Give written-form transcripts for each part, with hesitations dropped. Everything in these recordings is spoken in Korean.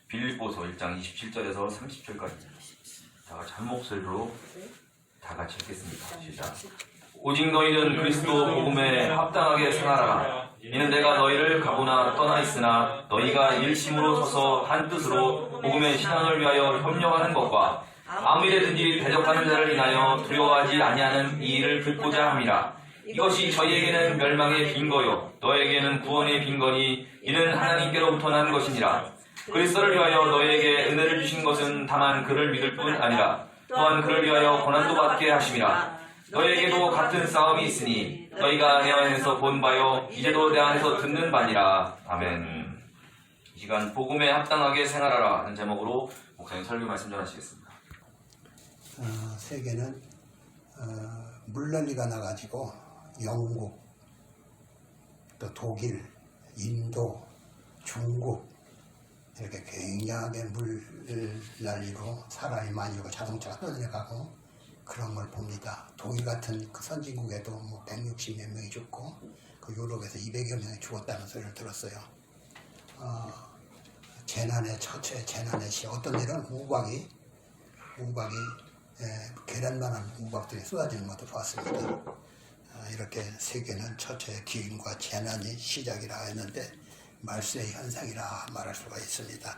빌립보서 1장 27절에서 30절까지 다 같이 한 목소리로 다 같이 읽겠습니다. 시작. 오직 너희는 그리스도 복음에 합당하게 생활하라. 이는 내가 너희를 가보나 떠나 있으나 너희가 일심으로 서서 한 뜻으로 복음의 신앙을 위하여 협력하는 것과 아무 일에든지 대적하는 자를 인하여 두려워하지 아니하는 이 일을 듣고자 함이라. 이것이 저희에게는 멸망의 빈거요 너에게는 구원의 빈거니 이는 하나님께로부터 난 것이니라. 그리스도를 위하여 너희에게 은혜를 주신 것은 다만 그를 믿을 뿐 아니라 또한 그를 위하여 고난도 받게 하심이라. 너희에게도 같은 싸움이 있으니 너희가 내 안에서 본 바요 이제도 내 안에서 듣는 바니라. 아멘. 이 시간 복음에 합당하게 생활하라 하는 제목으로 목사님 설교 말씀 전하시겠습니다. 세계는 물난리가 나가지고 영국, 또 독일, 인도, 중국 이렇게 굉장하게 물난리로 사람이 많이 오고 자동차가 떠내려가고 그런 걸 봅니다. 독일 같은 그 선진국에도 뭐 160몇 명이 죽고 그 유럽에서 200여 명이 죽었다는 소리를 들었어요. 재난의 처처에 재난의 시 어떤 데는 우박이 계란만한 우박들이 쏟아지는 것도 봤습니다. 이렇게 세계는 처처의 기근과 재난이 시작이라 했는데 말세의 현상이라 말할 수가 있습니다.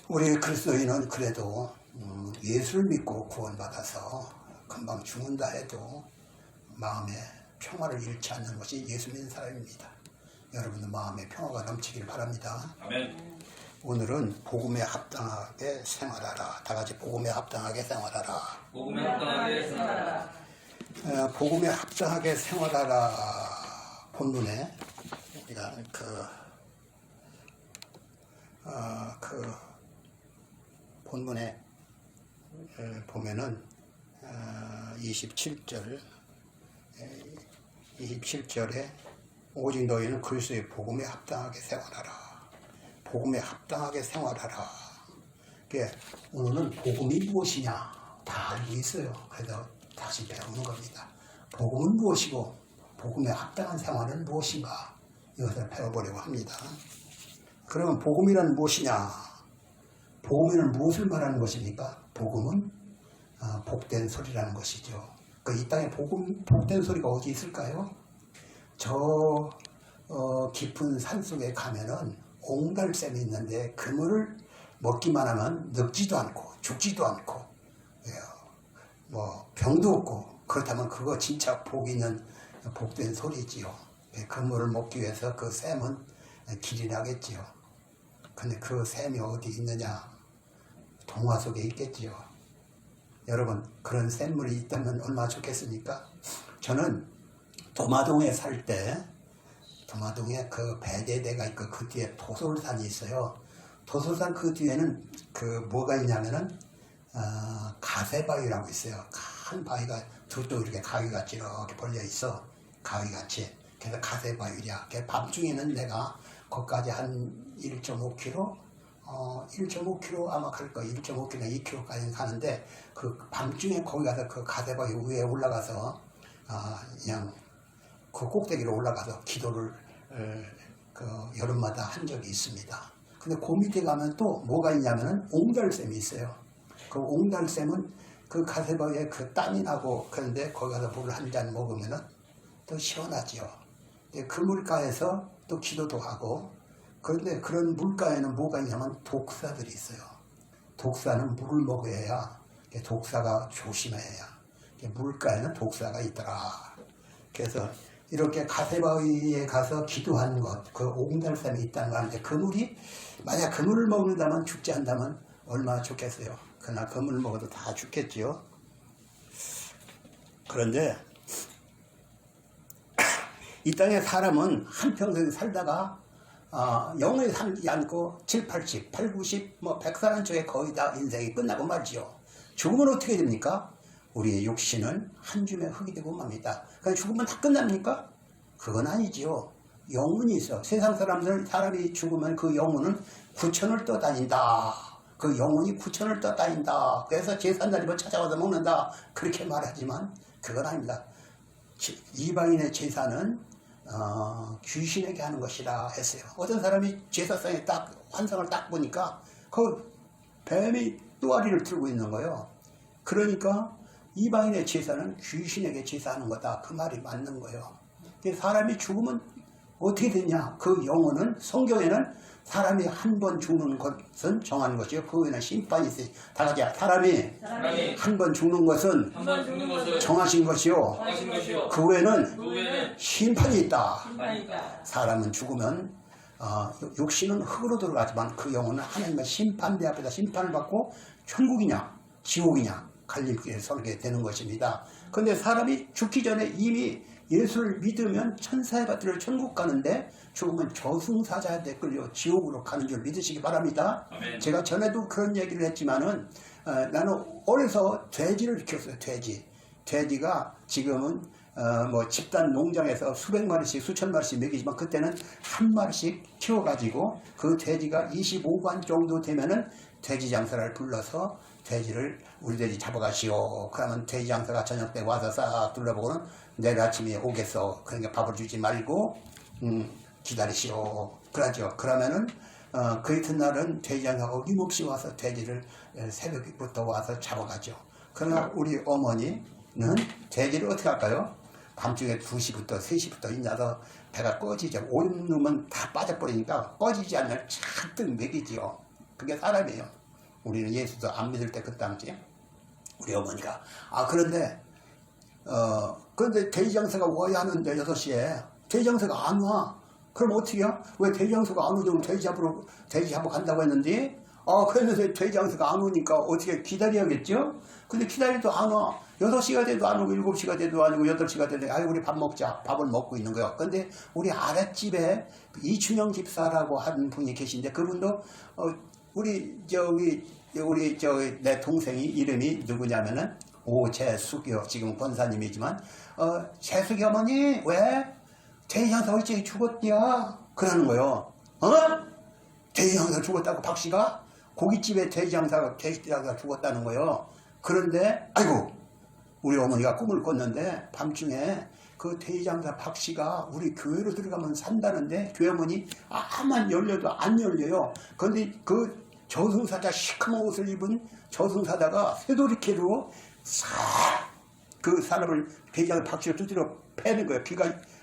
우리 그리스도인은 그래도 예수를 믿고 구원받아서 금방 죽는다 해도 마음에 평화를 잃지 않는 것이 예수 믿는 사람입니다. 여러분도 마음에 평화가 넘치길 바랍니다. 아멘. 오늘은 복음에 합당하게 생활하라. 다 같이 복음에 합당하게 생활하라. 복음에 합당하게 생활하라. 복음에 합당하게 생활하라 본문에 우리가 그 본문에 보면은 27절에 오직 너희는 그리스도의 복음에 합당하게 생활하라. 복음에 합당하게 생활하라. 오늘은 복음이 무엇이냐 다 알고 있어요. 그래서 다시 배우는 겁니다. 복음은 무엇이고 복음에 합당한 생활은 무엇인가 이것을 배워보려고 합니다. 그러면 복음이란 무엇이냐? 복음에는 무엇을 말하는 것입니까? 복음은 복된 소리라는 것이죠. 이 땅에 복된 소리가 어디 있을까요? 저 깊은 산속에 가면은 옹달샘이 있는데 그물을 먹기만 하면 늙지도 않고 죽지도 않고 뭐 병도 없고 그렇다면 그거 진짜 복 있는 복된 소리지요. 그물을 먹기 위해서 그 샘은 길이 나겠지요. 근데 그 샘이 어디 있느냐? 동화 속에 있겠지요. 여러분 그런 샘물이 있다면 얼마나 좋겠습니까? 저는 도마동에 살 때 도마동에 그 배대대가 있고 그 뒤에 도솔산이 있어요. 도솔산 그 뒤에는 그 뭐가 있냐면은 가세바위라고 있어요. 큰 바위가 둘도 이렇게 가위같이 이렇게 벌려 있어. 가위같이. 그래서 가세바위야. 밤중에는 내가 거기까지 한 1.5km 1.5km 아마 갈 거야. 1.5km, 2km까지 가는데 그 밤중에 거기 가서 그 가세바위 위에 올라가서 그냥 그 꼭대기로 올라가서 기도를 그 여름마다 한 적이 있습니다. 근데 그 밑에 가면 또 뭐가 있냐면은 옹달샘이 있어요. 그 옹달샘은 그 가세바위에 그 땀이 나고 그런데 거기 가서 물을 한 잔 먹으면은 또 시원하지요. 그 물가에서 또 기도도 하고 그런데 그런 물가에는 뭐가 있냐면 독사들이 있어요. 독사는 물을 먹어야 독사가 조심해야 물가에는 독사가 있더라. 그래서 이렇게 가세바위에 가서 기도한 것, 그 옹달샘이 있다는 거 하는데 그 물이 만약 그 물을 먹는다면 죽지 않다면 얼마나 좋겠어요. 그러나 그 물을 먹어도 다 죽겠지요. 그런데 이 땅에 사람은 한평생 살다가 영원히 살지 않고 7, 80, 8, 90, 100살 쪽에 거의 다 인생이 끝나고 말지요. 죽으면 어떻게 됩니까? 우리의 육신은 한 줌의 흙이 되고 맙니다. 그냥 죽으면 다 끝납니까? 그건 아니지요. 영혼이 있어. 세상 사람이 죽으면 그 영혼은 구천을 떠다닌다. 그 영혼이 구천을 떠다닌다. 그래서 제삿날이면 찾아와서 먹는다. 그렇게 말하지만 그건 아닙니다. 이방인의 제사는 귀신에게 하는 것이라 했어요. 어떤 사람이 제사상에 딱 환상을 딱 보니까 그 뱀이 뚜아리를 들고 있는 거예요. 그러니까 이방인의 제사는 귀신에게 제사하는 거다. 그 말이 맞는 거예요. 근데 사람이 죽으면 어떻게 되냐? 그 영혼은 성경에는 사람이 한 번 죽는 것은 정한 것이요. 그 후에는 심판이 있어요. 다 같이 사람이 한 번 죽는 것은 한번 죽는 것을 정하신 것이요. 정하신 것이요. 그 후에는 그 후에는 심판이 있다. 심판이다. 사람은 죽으면 육신은 흙으로 들어가지만 그 영혼은 하나님의 심판대 앞에다 심판을 받고 천국이냐 지옥이냐 갈림길에 서게 되는 것입니다. 그런데 사람이 죽기 전에 이미 예수를 믿으면 천사의 밭을 천국 가는데 죽으면 저승사자한테 끌려 지옥으로 가는 줄 믿으시기 바랍니다. 아멘. 제가 전에도 그런 얘기를 했지만은 나는 어려서 돼지를 키웠어요. 돼지가 지금은 뭐 집단 농장에서 수백 마리씩 수천 마리씩 먹이지만 그때는 한 마리씩 키워가지고 그 돼지가 25관 정도 되면은 돼지 장사를 불러서 돼지를 우리 돼지 잡아가시오. 그러면 돼지 장사가 저녁 때 와서 싹 둘러보고는 내일 아침에 오겠어. 그러니까 밥을 주지 말고 기다리시오. 그러죠. 그러면은 그 이튿날은 돼지 장사가 어김없이 와서 돼지를 새벽부터 와서 잡아가죠. 그러나 우리 어머니는 돼지를 어떻게 할까요? 밤중에 2시부터 3시부터 일어나서 배가 꺼지죠. 온 놈은 다 빠져버리니까 꺼지지 않는 잔뜩 먹이지요. 그게 사람이에요. 우리는 예수도 안 믿을 때 그 당시에 우리 어머니가 그런데 돼지 장사가 와야 하는데 6시에 돼지 장사가 안 와. 그럼 어떻게 해요? 왜 돼지 장사가 안 오죠? 돼지 잡으러 간다고 했는데 그랬는데 돼지 장사가 안 오니까 어떻게 기다려야겠죠? 근데 기다려도 안 와. 6시가 돼도 안 오고 7시가 돼도 아니고 8시가 돼도 우리 밥 먹자. 밥을 먹고 있는 거예요. 근데 우리 아랫집에 이춘영 집사라고 하는 분이 계신데 그분도 내 동생이 이름이 누구냐면은 오재숙이요. 지금 권사님이지만 재숙이 어머니 왜 돼지 장사 일찍 죽었냐? 그러는 거예요. 돼지 장사 죽었다고 박씨가 고깃집에 돼지 장사가 죽었다는 거예요. 그런데 아이고 우리 어머니가 꿈을 꿨는데 밤중에 그 돼지장사 박씨가 우리 교회로 들어가면 산다는데 교회 문이 아만 열려도 안 열려요. 그런데 그 저승사자 시커먼 옷을 입은 저승사자가 쇠도리캐로 싹 그 사람을 돼지장사 박씨를 두드려 패는 거예요.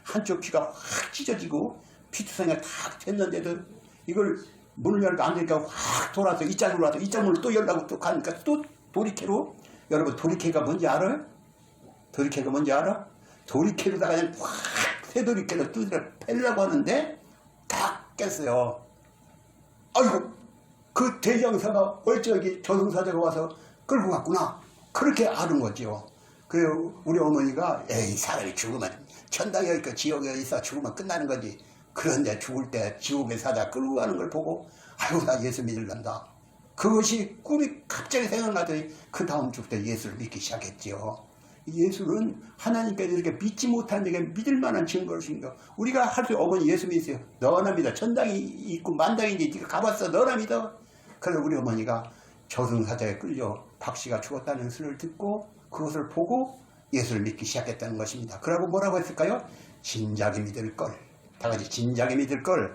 한쪽 귀가 확 찢어지고 피투성이가 탁 됐는데도 이걸 문을 열고 안 되니까 확 돌아서 이쪽으로 와서 이쪽으로 또 열라고 또 가니까 또 도리캐로 여러분 도리캐가 뭔지 알아요? 도리캐가 뭔지 알아? 도리캐로다가 그냥 확 새도리캐로 두드려 패려고 하는데 다 깼어요. 아이고 그 대장사가 얼쩍이 저승사자가 와서 끌고 갔구나. 그렇게 아는 거죠. 그 우리 어머니가 사람이 죽으면 천당에 있고 지옥에 있어 죽으면 끝나는 거지. 그런데 죽을 때 지옥의 사자 끌고 가는 걸 보고 아이고 나 예수 믿을란다. 그것이 꿈이 갑자기 생각나더니 그 다음 주 때 예수를 믿기 시작했지요. 예수는 하나님께서 이렇게 믿지 못하는 데게 믿을 만한 증거를 주신 거. 우리가 할 수 어머니 예수 믿으세요. 너나 믿어. 천당이 있고 만당인지 네가 가봤어. 너나 믿어. 그래서 우리 어머니가 저승사자에 끌려 박씨가 죽었다는 소리를 듣고 그것을 보고 예수를 믿기 시작했다는 것입니다. 그러고 뭐라고 했을까요? 진작에 믿을 걸. 다 같이 진작에 믿을 걸.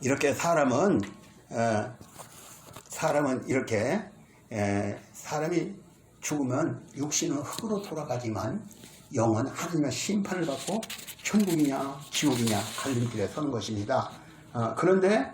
이렇게 사람은 이렇게 사람이 죽으면 육신은 흙으로 돌아가지만 영은 하나님의 심판을 받고 천국이냐 지옥이냐 갈림길에 서는 것입니다. 그런데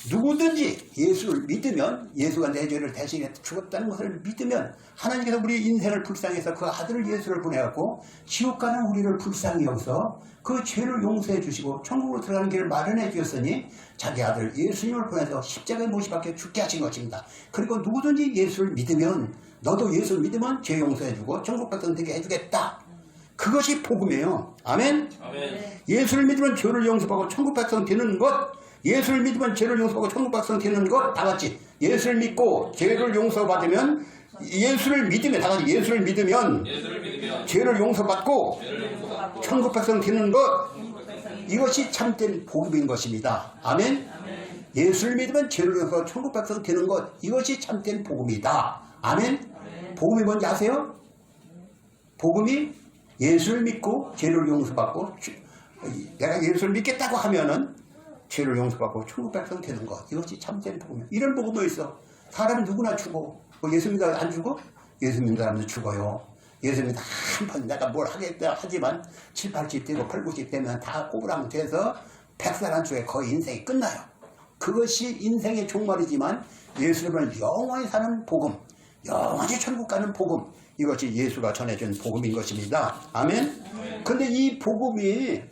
누구든지 예수를 믿으면 예수가 내 죄를 대신해 죽었다는 것을 믿으면 하나님께서 우리 인생을 불쌍히 해서 그 아들 예수를 보내갖고 지옥 가는 우리를 불쌍히 여기서 그 죄를 용서해 주시고 천국으로 들어가는 길을 마련해 주었으니 자기 아들 예수님을 보내서 십자가에 못 박혀 죽게 하신 것입니다. 그리고 누구든지 예수를 믿으면 너도 예수를 믿으면 죄 용서해 주고 천국 백성 되게 해주겠다. 그것이 복음이에요. 아멘? 아멘. 예수를 믿으면 죄를 용서받고 천국 백성 되는 것. 예수를 믿으면 죄를 용서받고 천국 백성 되는 것. 다 같이 예수를 믿고 죄를 용서받으면 예수를 믿으면 다 같이 예수를 믿으면 죄를 용서받고 천국 백성 되는 것. 이것이 참된 복음인 것입니다. 아멘? 예수를 믿으면 죄를 용서하고 천국 백성 되는 것. 이것이 참된 복음이다. 아멘? 복음이 뭔지 아세요? 복음이 예수를 믿고 죄를 용서받고 내가 예수를 믿겠다고 하면은 죄를 용서받고 천국 백성 되는 것, 이것이 참된 복음이에요. 이런 복음이 있어. 사람이 누구나 죽어. 뭐 예수 믿어 안 죽어? 예수 믿는 사람도 죽어요. 예수 믿어 한번 내가 뭘 하겠다 하지만 7, 80 되고 8, 90 되면 다 꼬부랑 돼서 100살 안쪽에 거의 인생이 끝나요. 그것이 인생의 종말이지만 예수님을 영원히 사는 복음, 영원히 천국 가는 복음, 이것이 예수가 전해준 복음인 것입니다. 아멘? 근데 이 복음을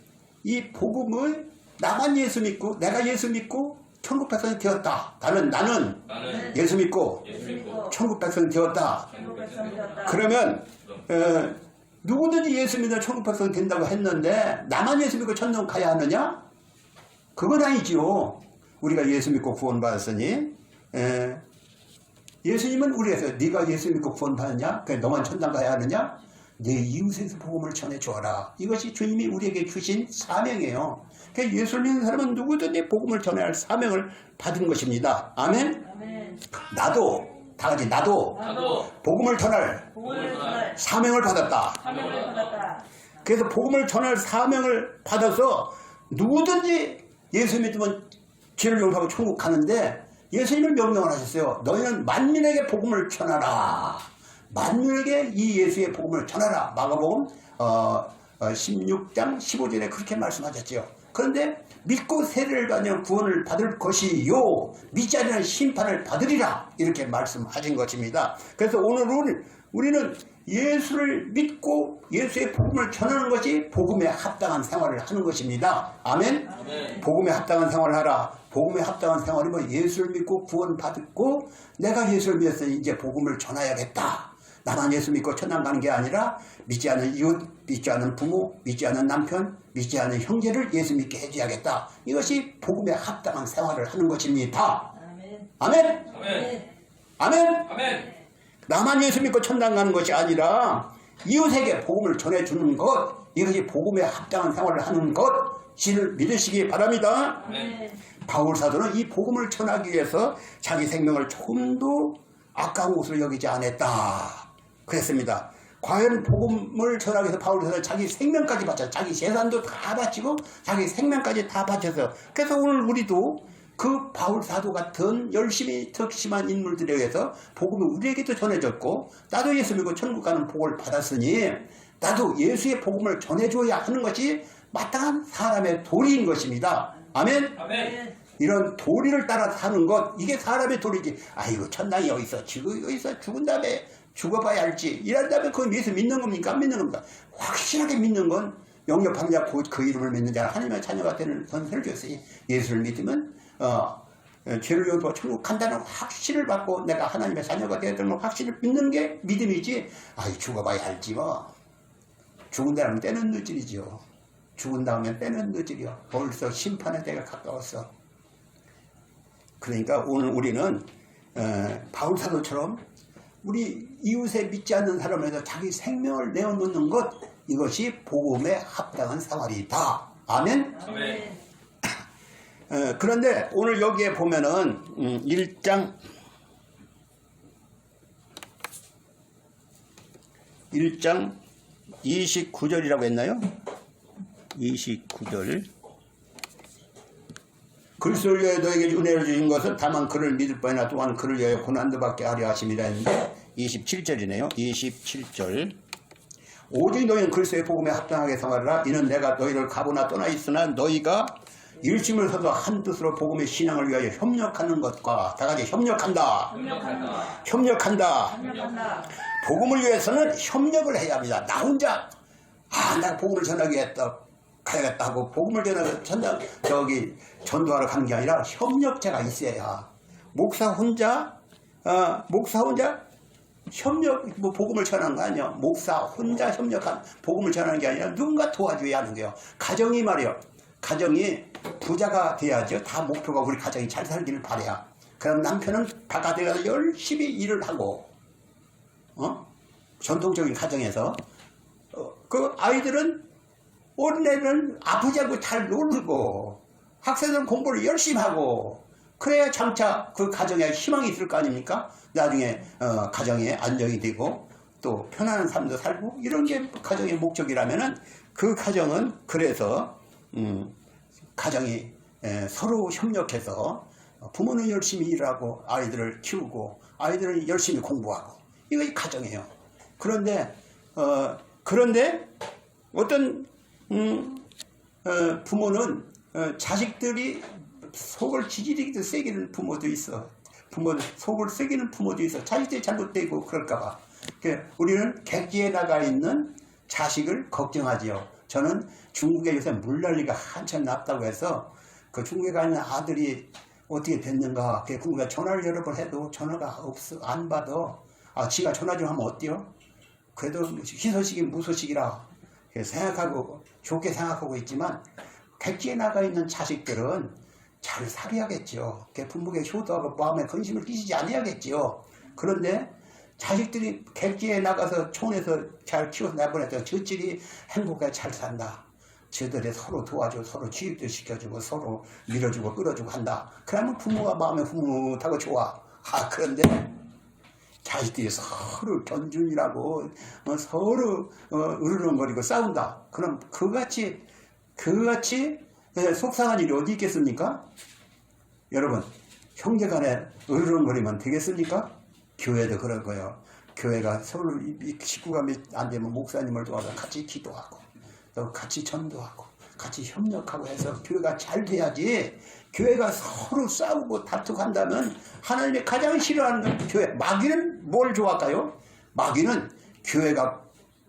나만 예수 믿고 내가 예수 믿고 천국 백성이 되었다. 나는 예수 믿고 천국 백성이 되었다. 그러면 누구든지 예수 믿어 천국 백성이 된다고 했는데 나만 예수 믿고 천국 가야 하느냐? 그건 아니지요. 우리가 예수 믿고 구원받았으니 예수님은 우리에서 네가 예수 믿고 구원받았냐? 그래 너만 천당 가야 하느냐? 내 이웃에서 복음을 전해주어라. 이것이 주님이 우리에게 주신 사명이에요. 그러니까 예수를 믿는 사람은 누구든지 복음을 전해야 할 사명을 받은 것입니다. 아멘? 아멘. 나도 다 같이 나도 복음을 전할 사명을 받았다. 사명을 받았다. 그래서 복음을 전할 사명을 받아서 누구든지 예수 믿으면 죄를 용서하고 천국 가는데 예수님은 명령을 하셨어요. 너희는 만민에게 복음을 전하라. 만민에게 이 예수의 복음을 전하라. 마가복음 16장 15절에 그렇게 말씀하셨죠. 그런데 믿고 세례를 받으면 구원을 받을 것이요 믿지 않으면 심판을 받으리라. 이렇게 말씀하신 것입니다. 그래서 오늘 우리는 예수를 믿고 예수의 복음을 전하는 것이 복음에 합당한 생활을 하는 것입니다. 아멘? 아멘. 복음에 합당한 생활을 하라. 복음에 합당한 생활이면 예수를 믿고 구원받고 내가 예수를 믿었으니 이제 복음을 전해야겠다. 나만 예수 믿고 천당 가는 게 아니라 믿지 않은 이웃, 믿지 않은 부모, 믿지 않은 남편, 믿지 않은 형제를 예수 믿게 해줘야겠다. 이것이 복음에 합당한 생활을 하는 것입니다. 아멘. 아멘? 아멘. 아멘? 아멘. 나만 예수 믿고 천당 가는 것이 아니라 이웃에게 복음을 전해주는 것, 이것이 복음에 합당한 생활을 하는 것을 믿으시기 바랍니다. 아멘. 바울 사도는 이 복음을 전하기 위해서 자기 생명을 조금도 아까운 것으로 여기지 않았다. 그랬습니다. 과연 복음을 전하기 위해서 바울 사도는 자기 생명까지 바쳐, 자기 재산도 다 바치고 자기 생명까지 다 바쳐서, 그래서 오늘 우리도 그 바울 사도 같은 열심히 덕심한 인물들에 의해서 복음이 우리에게도 전해졌고 나도 예수 믿고 천국 가는 복을 받았으니 나도 예수의 복음을 전해줘야 하는 것이 마땅한 사람의 도리인 것입니다. 아멘? 아멘. 이런 도리를 따라 사는 것, 이게 사람의 도리지. 아이고 천당이 여기 있어, 여기 있어, 죽은 다음에 죽어봐야 알지, 이런 다음에 그건 예수 믿는 겁니까 안 믿는 겁니까? 확실하게 믿는 건 영접하는 자 곧 그 이름을 믿는 자는 하나님의 자녀가 되는 선서를 줬으니 예수를 믿으면 죄를 용서하고 천국 간다는 확신을 받고 내가 하나님의 자녀가 되었다는 확신을 믿는 게 믿음이지. 아이 죽어봐야 알지 뭐. 죽은 다음에 때는 늦으리죠. 죽은 다음에 때는 늦으려. 벌써 심판의 때가 가까웠어. 그러니까 오늘 우리는 바울 사도처럼 우리 이웃에 믿지 않는 사람에 대해서 자기 생명을 내어놓는 것, 이것이 복음에 합당한 생활이다. 아멘? 아멘. 그런데 오늘 여기에 보면은 1장 29절이라고 했나요? 29절. 그리스도를 위하여 너에게 은혜를 주신 것은 다만 그를 믿을 바이나 또한 그를 위하여 고난도 받게 하려 하심이라 했는데 27절이네요. 27절. 오직 너희는 그리스도의 복음에 합당하게 생활하라. 이는 내가 너희를 가보나 떠나 있으나 너희가 일심을 서서 한 뜻으로 복음의 신앙을 위하여 협력하는 것과 다 같이 협력한다. 협력한다. 복음을 위해서는 협력을 해야 합니다. 나 혼자 내가 복음을 전하기 위해서 가야겠다 하고 복음을 전하고 전도하러 가는 게 아니라 협력자가 있어야. 목사 혼자 협력, 복음을 전하는 거 아니야. 목사 혼자 협력한 복음을 전하는 게 아니라 누군가 도와줘야 하는 거예요. 가정이 말이요. 가정이 부자가 돼야죠. 다 목표가 우리 가정이 잘 살기를 바라야. 그럼 남편은 바깥에 가서 열심히 일을 하고, 전통적인 가정에서, 그 아이들은 어린애는 아프지 않고 잘 놀고, 학생들은 공부를 열심히 하고, 그래야 장차 그 가정에 희망이 있을 거 아닙니까? 나중에 가정에 안정이 되고 또 편안한 삶도 살고, 이런 게 가정의 목적이라면은 그 가정은 그래서 가정이 서로 협력해서 부모는 열심히 일하고 아이들을 키우고 아이들은 열심히 공부하고 이거 가정이에요. 그런데 어떤 부모는 자식들이 속을 지지리기도 새기는 부모도 있어. 부모는 속을 새기는 부모도 있어. 자식들이 잘못되고 그럴까봐. 우리는 객지에 나가 있는 자식을 걱정하지요. 저는 중국에 요새 물난리가 한참 났다고 해서 그 중국에 가 있는 아들이 어떻게 됐는가 그게 궁금해. 전화를 여러 번 해도 전화가 없어. 안 받아. 지가 전화 좀 하면 어때요? 그래도 희소식이 무소식이라 생각하고 좋게 생각하고 있지만 객지에 나가 있는 자식들은 잘 살아야겠죠. 부모에게 효도하고 마음에 근심을 끼치지 않아야겠죠. 그런데 자식들이 객지에 나가서 촌에서 잘 키워서 내보냈던 저들이 행복하게 잘 산다. 저들이 서로 도와주고 서로 취입도 시켜주고 서로 밀어주고 끌어주고 한다. 그러면 부모가 마음에 흐뭇하고 좋아. 그런데 자식들이 서로 견준이라고 서로 으르렁거리고 싸운다. 그럼 그같이 속상한 일이 어디 있겠습니까? 여러분, 형제간에 으르렁거리면 되겠습니까? 교회도 그럴 거예요. 교회가 서로 식구가 안 되면 목사님을 도와서 같이 기도하고 또 같이 전도하고 같이 협력하고 해서 교회가 잘 돼야지. 교회가 서로 싸우고 다투고 한다면 하나님이 가장 싫어하는 건 교회. 마귀는 뭘 좋아할까요? 마귀는 교회가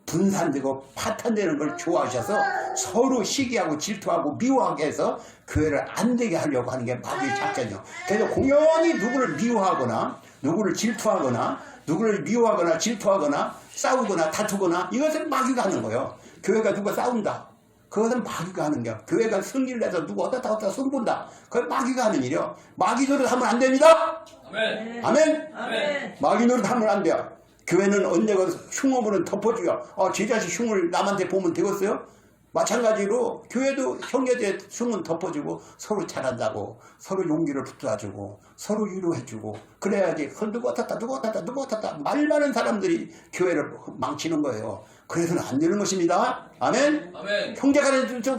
분산되고 파탄되는 걸 좋아하셔서 서로 시기하고 질투하고 미워하게 해서 교회를 안 되게 하려고 하는 게 마귀의 작전이요. 그래서 공연히 누구를 미워하거나 누구를 질투하거나 누구를 미워하거나 질투하거나 싸우거나 다투거나 이것은 마귀가 하는 거예요. 교회가 누가 싸운다. 그것은 마귀가 하는 거야. 교회가 승리를 해서 누구 어디다 승부한다. 그건 마귀가 하는 일이요. 마귀 노릇 하면 안 됩니다. 아멘. 아멘. 아멘. 마귀 노릇 하면 안 돼요. 교회는 언제가 흉어물은 덮어줘요. 제 자식 흉을 남한테 보면 되겠어요? 마찬가지로 교회도 형제들 흉은 덮어주고 서로 잘한다고 서로 용기를 붙여주고 서로 위로해주고 그래야지 누구 어떻다 말 많은 사람들이 교회를 망치는 거예요. 그래서는 안 되는 것입니다. 아멘. 아멘. 형제간에 좀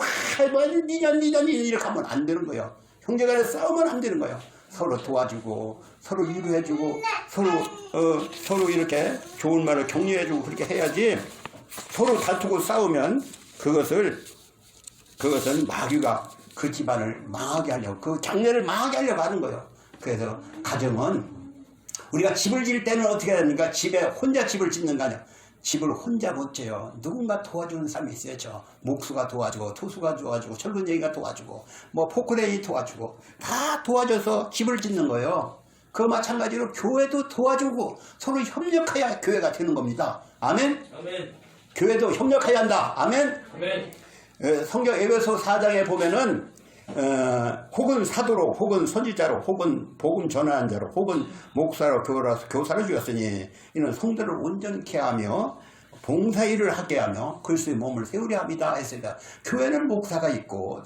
니년 이렇게 하면 안 되는 거예요. 형제간에 싸우면 안 되는 거예요. 서로 도와주고 서로 위로해주고 서로 이렇게 좋은 말을 격려해주고 그렇게 해야지. 서로 다투고 싸우면 그것은 마귀가 그 집안을 망하게 하려고 그 장례를 망하게 하려고 하는 거예요. 그래서 가정은 우리가 집을 지을 때는 어떻게 해야 됩니까? 집에 혼자 집을 짓는 거 아니야. 집을 혼자 못 지어요. 누군가 도와주는 사람이 있어야죠. 목수가 도와주고 토수가 도와주고 철근쟁이가 도와주고 포크레인이 도와주고 다 도와줘서 집을 짓는 거예요. 그 마찬가지로 교회도 도와주고 서로 협력해야 교회가 되는 겁니다. 아멘. 아멘. 교회도 협력해야 한다. 아멘. 아멘. 성경 에베소 4장에 보면은 혹은 사도로 혹은 선지자로 혹은 복음 전하는 자로 혹은 목사로 교사로 주었으니 이는 성도를 온전케 하며 봉사일을 하게 하며 그리스도의 몸을 세우려 합니다 했습니다. 교회는 목사가 있고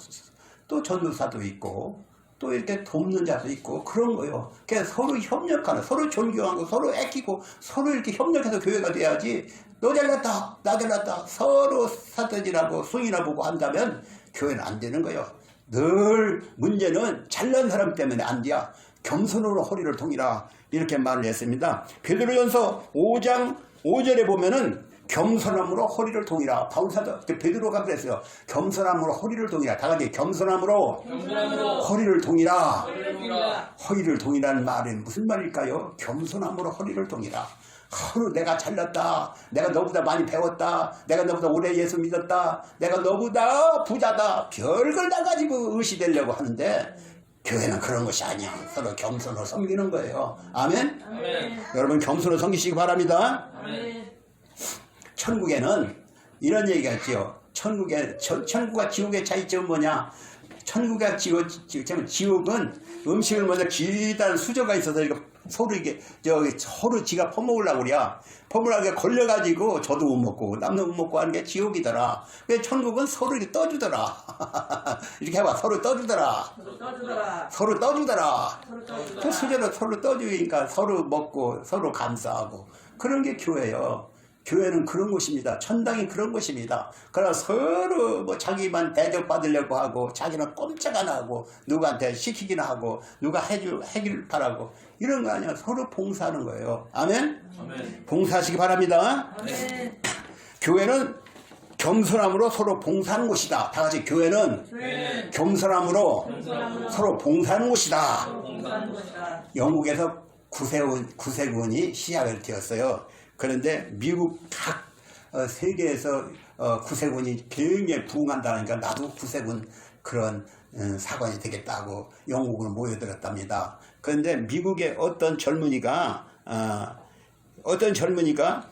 또 전도사도 있고 또 이렇게 돕는 자도 있고 그런 거예요. 그러니까 서로 협력하는, 서로 존경하고 서로 아끼고 서로 이렇게 협력해서 교회가 돼야지. 너 잘났다 나 잘났다 서로 사태질하고 숭이나 보고 한다면 교회는 안 되는 거예요. 늘 문제는 잘난 사람 때문에 안 돼요. 겸손으로 허리를 동이라 이렇게 말을 했습니다. 베드로전서 5장 5절에 보면은 겸손함으로 허리를 동이라. 바울사도 베드로가 그랬어요. 겸손함으로 허리를 동이라. 다 같이 겸손함으로 허리를 동이라. 허리를 동이라는 말은 무슨 말일까요? 겸손함으로 허리를 동이라. 내가 잘났다. 내가 너보다 많이 배웠다. 내가 너보다 오래 예수 믿었다. 내가 너보다 부자다. 별걸 다 가지고 의시되려고 하는데 교회는 그런 것이 아니야. 서로 겸손으로 섬기는 거예요. 아멘? 아멘. 여러분 겸손으로 섬기시기 바랍니다. 아멘. 천국에는 이런 얘기가 있죠. 천국과 지옥의 차이점은 뭐냐? 천국과 지옥은 음식을 먼저 기다란 수저가 있어서 이거 서로 지가 퍼먹으려고 그래. 퍼먹으려고 걸려가지고 저도 못 먹고 남도 못 먹고 하는 게 지옥이더라. 근데 천국은 서로 이렇게 떠주더라. 이렇게 해봐. 서로 떠주더라. 서로 떠주더라. 그 수저로 서로 떠주니까 서로 먹고 서로 감사하고 그런 게 교회예요. 교회는 그런 곳입니다. 천당이 그런 곳입니다. 그러나 서로 뭐 자기만 대접받으려고 하고 자기는 꼼짝 안 하고 누구한테 시키기나 하고 누가 해길 바라고 이런 거 아니야. 서로 봉사하는 거예요. 아멘? 아멘. 봉사하시기 바랍니다. 아멘. 교회는 겸손함으로 서로 봉사하는 곳이다. 다 같이 교회는 교회는 겸손함으로 겸손함으로 서로 봉사하는 곳이다. 서로 봉사하는 것이다. 영국에서 구세군이 시작을 되었어요. 그런데 미국 각 세계에서 구세군이 굉장히 부흥한다니까 나도 구세군 그런 사관이 되겠다고 영국으로 모여들었답니다. 그런데 미국의 어떤 젊은이가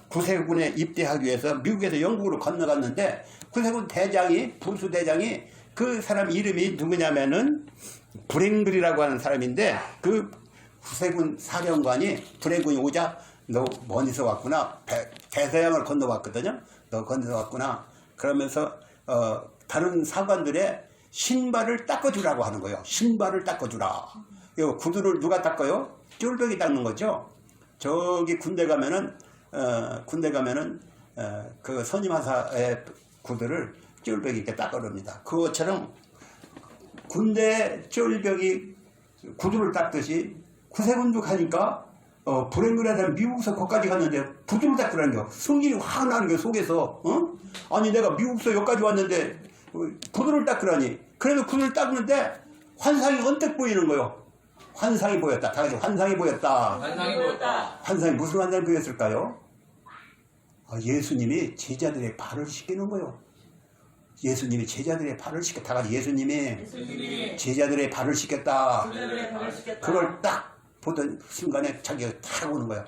구세군에 입대하기 위해서 미국에서 영국으로 건너갔는데 구세군 대장이 부수 대장이 그 사람 이름이 누구냐면은 브랭글이라고 하는 사람인데 그 구세군 사령관이 브랭글이 오자 너 멀리서 왔구나. 대서양을 건너왔거든요. 너 건너왔구나. 그러면서 다른 사관들의 신발을 닦아주라고 하는 거예요. 신발을 닦아주라. 이 구두를 누가 닦아요? 쫄병이 닦는 거죠. 저기 군대 가면은 그 선임하사의 구두를 쫄병이 이렇게 닦아줍니다. 그것처럼 군대 쫄병이 구두를 닦듯이 구세군도 가니까 브랭글에서 미국서 거기까지 갔는데 구두를 닦으라는 거 승질이 확 나는 게 속에서 아니 내가 미국서 여기까지 왔는데 구두를 닦으라니. 그래도 구두를 닦는데 환상이 언뜻 보이는 거요. 환상이 보였다. 다 같이 환상이 보였다. 환상이 보였다. 환상이 무슨 환상이 보였을까요? 예수님이 제자들의 발을 씻기는 거요. 예수님이 제자들의 발을 씻겼다. 다 같이 예수님이 예수님이 제자들의 발을 씻겼다. 제자들의 발을 씻겼다. 그걸 딱 보던 순간에 자기가 탁 오는 거야.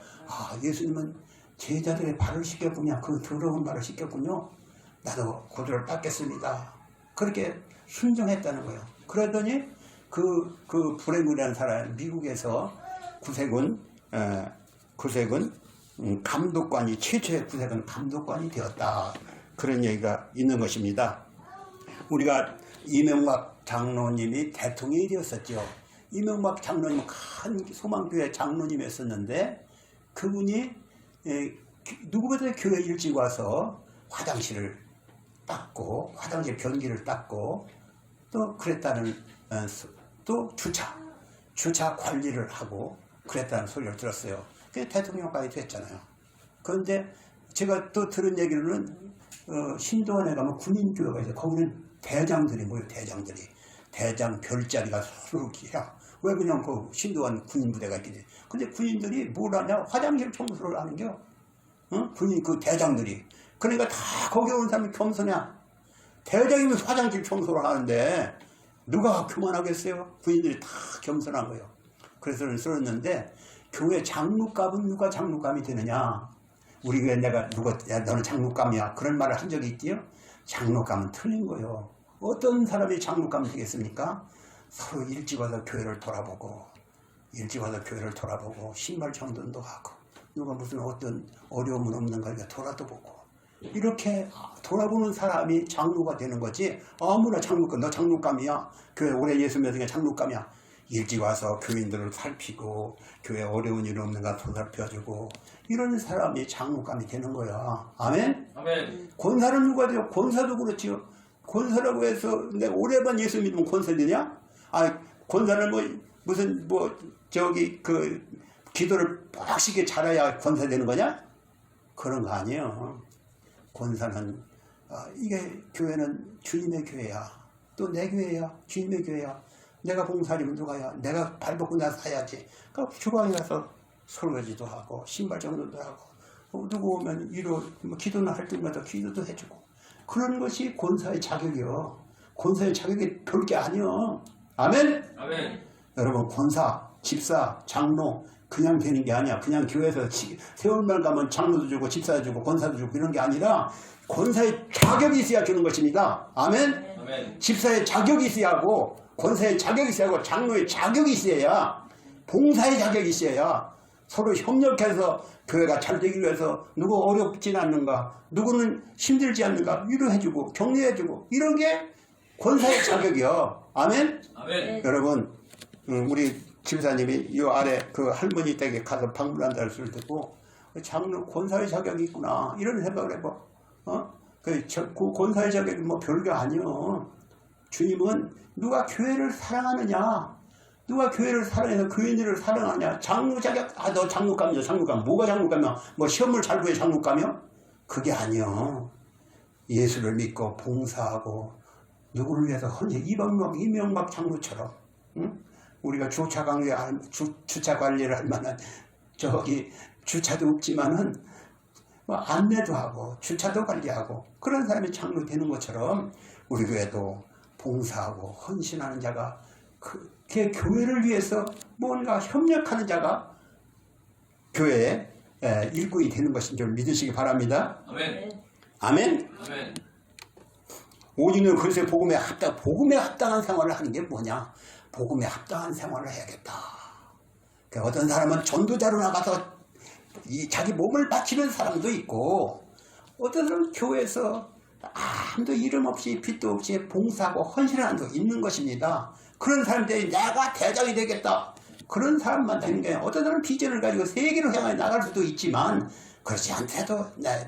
예수님은 제자들의 발을 씻겼군요. 그 더러운 발을 씻겼군요. 나도 구두를 닦겠습니다. 그렇게 순종했다는 거예요. 그러더니 그 브랭글이라는 사람 미국에서 구세군 감독관이 최초의 구세군 감독관이 되었다. 그런 얘기가 있는 것입니다. 우리가 이명박 장로님이 대통령이 되었었죠. 이명박 장로님은 큰 소망교회 장로님이었었는데 그분이 누구보다 교회 일찍 와서 화장실을 닦고 화장실 변기를 닦고 또 그랬다는 또 주차 관리를 하고 그랬다는 소리를 들었어요. 그게 대통령까지 됐잖아요. 그런데 제가 또 들은 얘기로는 신도원에 가면 군인교회가 있어요. 거기는 대장들이 모여 대장들이 대장 별자리가 서로 기야. 왜 그냥 그 신도원 군인부대가 있겠지. 근데 군인들이 뭘 하냐? 화장실 청소를 하는겨. 군인 그 대장들이. 그러니까 다 거기 오는 사람이 겸손해. 대장이면서 화장실 청소를 하는데 누가 교만하겠어요? 군인들이 다 겸손한 거예요. 그래서 썼는데 교회 장로감은 누가 장로감이 되느냐? 우리 교회 내가 야 너는 장로감이야. 그런 말을 한 적이 있지요? 장로감은 틀린 거예요. 어떤 사람이 장로감이 되겠습니까? 서로 일찍 와서 교회를 돌아보고 신발 정돈도 하고 누가 무슨 어떤 어려움은 없는가 이렇게 돌아보고 이렇게 돌아보는 사람이 장로가 되는 거지. 아무나 장로감, 너 장로감이야. 교회 오래 예수 믿으니까 장로감이야. 일찍 와서 교인들을 살피고 교회 어려운 일 없는가 살펴주고 이런 사람이 장로감이 되는 거야. 아멘? 아멘. 권사는 누가 돼요? 권사도 그렇지요. 권사라고 해서 내가 오래반 예수 믿으면 권사 되냐? 권사는 기도를 빡시게 잘해야 권사 되는 거냐? 그런 거 아니에요. 권사는 이게 교회는 주님의 교회야. 또 내 교회야. 주님의 교회야. 내가 봉사하면 누가야. 내가 발벗고 나서 해야지. 그러니까 주방에 가서 설거지도 하고 신발 정돈도 하고 누구 오면 기도나 할 때마다 기도도 해주고 그런 것이 권사의 자격이요. 권사의 자격이 별게 아니요. 아멘? 아멘. 여러분 권사, 집사, 장로 그냥 되는 게 아니야. 그냥 교회에서 세월말 가면 장로도 주고 집사도 주고 권사도 주고 이런 게 아니라 권사의 자격이 있어야 되는 것입니다. 아멘? 아멘. 집사의 자격이 있어야 하고 권사의 자격이 있어야 하고 장로의 자격이 있어야 봉사의 자격이 있어야 서로 협력해서 교회가 잘 되기 위해서 누구 어렵진 않는가 누구는 힘들지 않는가 위로해주고 격려해주고 이런 게 권사의 자격이요. 아멘? 아멘. 여러분 우리 집사님이 이 아래 그 할머니 댁에 가서 방문한다는 소리를 듣고 장로 권사의 자격이 있구나 이런 생각을 해봐. 그 권사의 자격이 뭐 별거 아니요. 주님은 누가 교회를 사랑하느냐, 누가 교회를 사랑해서 교인들을 사랑하냐. 장로 자격, 너 장로감이야. 장로감. 뭐가 장로감이야? 뭐 시험을 잘 보여 장로감이야? 그게 아니요. 예수를 믿고 봉사하고 누구를 위해서 헌신, 이명박 장로처럼, 응? 우리가 주차 관리를 할 만한 저기 주차도 없지만은 뭐 안내도 하고 주차도 관리하고 그런 사람이 장로 되는 것처럼 우리 교회도 봉사하고 헌신하는 자가 그 교회를 위해서 뭔가 협력하는 자가 교회의 일꾼이 되는 것인 줄 믿으시기 바랍니다. 아멘. 아멘. 아멘. 오직 너희는 그리스도의 복음에 합당한 생활을 하는 게 뭐냐? 복음에 합당한 생활을 해야겠다. 어떤 사람은 전도자로 나가서 자기 몸을 바치는 사람도 있고, 어떤 사람은 교회에서 아무도 이름 없이 빚도 없이 봉사하고 헌신하는 사람도 있는 것입니다. 그런 사람들이 내가 대장이 되겠다. 그런 사람만 되는 게, 어떤 사람은 비전을 가지고 세계로 향해 나갈 수도 있지만 그렇지 않더라도 나는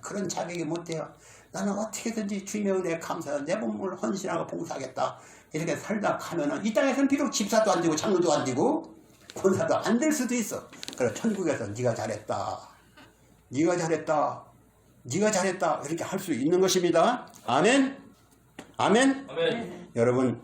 그런 자격이 못 돼요. 나는 어떻게든지 주님의 은혜에 감사해서 내 몸을 헌신하고 봉사하겠다. 이렇게 살다 가면은 이 땅에서는 비록 집사도 안 되고 장로도 안 되고 권사도 안 될 수도 있어. 그래서 천국에서 네가 잘했다, 네가 잘했다, 네가 잘했다 이렇게 할 수 있는 것입니다. 아멘. 아멘. 아멘. 여러분,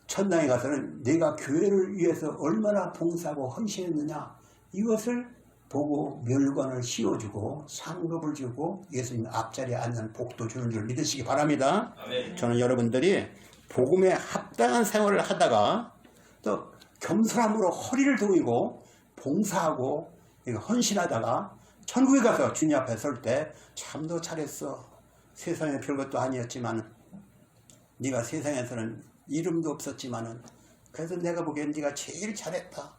천당에 가서는 내가 교회를 위해서 얼마나 봉사하고 헌신했느냐 이것을 보고 멸관을 씌워주고 상급을 주고 예수님 앞자리에 앉는 복도 주는 줄 믿으시기 바랍니다. 아멘. 저는 여러분들이 복음에 합당한 생활을 하다가 또 겸손함으로 허리를 동이고 봉사하고 헌신하다가 천국에 가서 주님 앞에 설 때 참 너 잘했어. 세상에 별것도 아니었지만 네가 세상에서는 이름도 없었지만은 그래서 내가 보기엔 네가 제일 잘했다.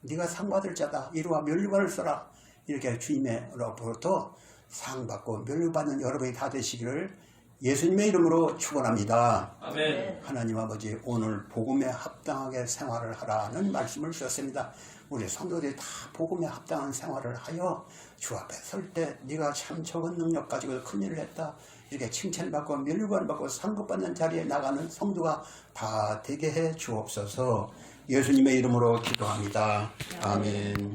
네가 상 받을 자다. 이리와 면류관을 써라. 이렇게 주님으로부터 상 받고 면류받는 여러분이 다 되시기를 예수님의 이름으로 축원합니다. 아멘. 하나님 아버지, 오늘 복음에 합당하게 생활을 하라는 말씀을 주셨습니다. 우리 성도들이 다 복음에 합당한 생활을 하여 주 앞에 설 때 네가 참 적은 능력 가지고 큰일을 했다. 이렇게 칭찬받고 면류관 받고 상급받는 자리에 나가는 성도가 다 되게 해 주옵소서. 예수님의 이름으로 기도합니다. 아멘.